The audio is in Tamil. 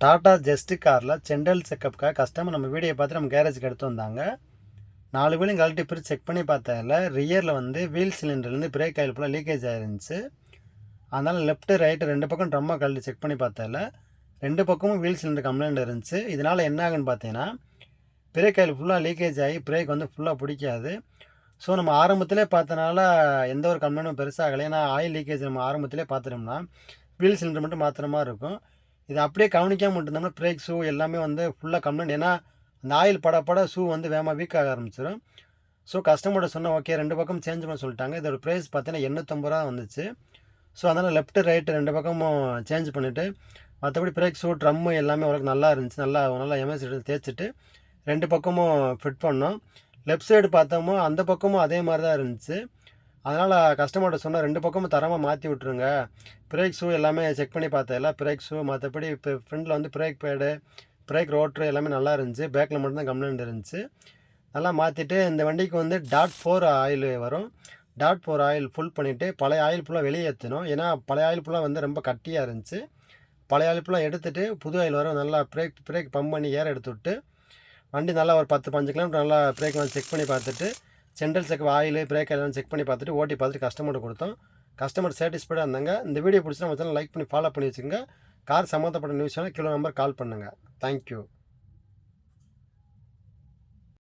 டாடா ஜெஸ்ட் காரில் ஜென்ரல் செக்கப்புக்காக கஸ்டமர் நம்ம வீடியோ பார்த்து நம்ம கேரேஜுக்கு எடுத்து வந்தாங்க. 4 வீலும் கழட்டி பிரித்து செக் பண்ணி பார்த்ததில் ரியரில் வந்து வீல் சிலிண்டர்லேருந்து பிரேக் ஆயில் ஃபுல்லாக லீக்கேஜ் ஆயிருந்துச்சு. அதனால் லெஃப்ட்டு ரைட்டு 2 பக்கம் ட்ரம்மாக கழட்டி செக் பண்ணி பார்த்ததில் 2 பக்கமும் வீல் சிலிண்டர் கம்ப்ளைண்ட் இருந்துச்சு. இதனால் என்ன ஆகுன்னு பார்த்தீங்கன்னா, பிரேக் ஆயில் ஃபுல்லாக லீக்கேஜ் ஆகி பிரேக் வந்து ஃபுல்லாக பிடிக்காது. ஸோ நம்ம ஆரம்பத்திலே பார்த்தனால எந்த ஒரு கம்ப்ளைண்ட்டும் பெருசாகலை. ஏன்னா ஆயில் லீக்கேஜ் நம்ம ஆரம்பத்திலே பார்த்துட்டோம்னா வீல் சிலிண்டர் மட்டும் மாற்றுற மாதிரி இருக்கும். இது அப்படியே கவனிக்காமல் விட்டுருந்தோம்னா பிரேக் ஷூ எல்லாமே வந்து ஃபுல்லாக கம்ப்ளைண்ட். ஏன்னா அந்த ஆயில் பட ஷூ வந்து வேகமாக வீக் ஆக ஆரம்பிச்சிடும். ஸோ கஸ்டமர்கிட்ட சொன்னால் ஓகே 2 பக்கம் சேஞ்ச் பண்ண சொல்லிட்டாங்க. இதோட ப்ரைஸ் பார்த்தீங்கன்னா 850 ரூபா வந்துச்சு. ஸோ அதனால் லெஃப்ட்டு ரைட்டு 2 பக்கமும் சேஞ்ச் பண்ணிவிட்டு மற்றபடி பிரேக் ஷூ ட்ரம்மு எல்லாமே ஓரளவுக்கு நல்லா இருந்துச்சு. நல்லா எம்எஸ் தேய்ச்சிட்டு 2 பக்கமும் ஃபிட் பண்ணோம். லெஃப்ட் சைடு பார்த்தோமோ அந்த பக்கமும் அதே மாதிரி தான் இருந்துச்சு. அதனால் கஸ்டமர்கிட்ட சொன்னால் 2 பக்கமும் தரமாக மாற்றி விட்ருங்க. பிரேக் ஷூ எல்லாமே செக் பண்ணி பார்த்ததில்ல பிரேக் ஷூ மற்றபடி இப்போ ஃப்ரண்டில் வந்து பிரேக் பேடு பிரேக் ரோட்ரு எல்லாமே நல்லா இருந்துச்சு. பேக்கில் மட்டும்தான் கம்ப்ளைண்ட் இருந்துச்சு. நல்லா மாற்றிட்டு இந்த வண்டிக்கு வந்து .4 ஆயில் வரும். .4 ஆயில் ஃபுல் பண்ணிவிட்டு பழைய ஆயில் ஃபுல்லாக வெளியே ஏற்றணும். ஏன்னா பழைய ஆயில் ஃபுல்லாக வந்து ரொம்ப கட்டியாக இருந்துச்சு. பழைய ஆயில் ஃபுல்லாக எடுத்துகிட்டு புது ஆயில் வரும். நல்லா பிரேக் பம்ப் பண்ணி ஏற எடுத்து விட்டு வண்டி நல்லா ஒரு 10-15 கிலோமீட்டர் நல்லா பிரேக் வந்து செக் பண்ணி பார்த்துட்டு சென்ட்ரல் செக் ஆயில் பிரேக் எல்லாம் செக் பண்ணி பார்த்துட்டு ஓட்டி பார்த்துட்டு கஸ்டமர்கிட்ட கொடுத்தோம். கஸ்டமர் சாட்டிஸ்ஃபைடாக இருந்தாங்க. இந்த வீடியோ பிடிச்சா நம்ம சேனல் லைக் பண்ணி ஃபாலோ பண்ணி வச்சுக்கோங்க. கார் சம்மந்தப்பட்ட நியூஸ்னால் கீழே நம்பர் கால் பண்ணுங்கள். தேங்க்யூ.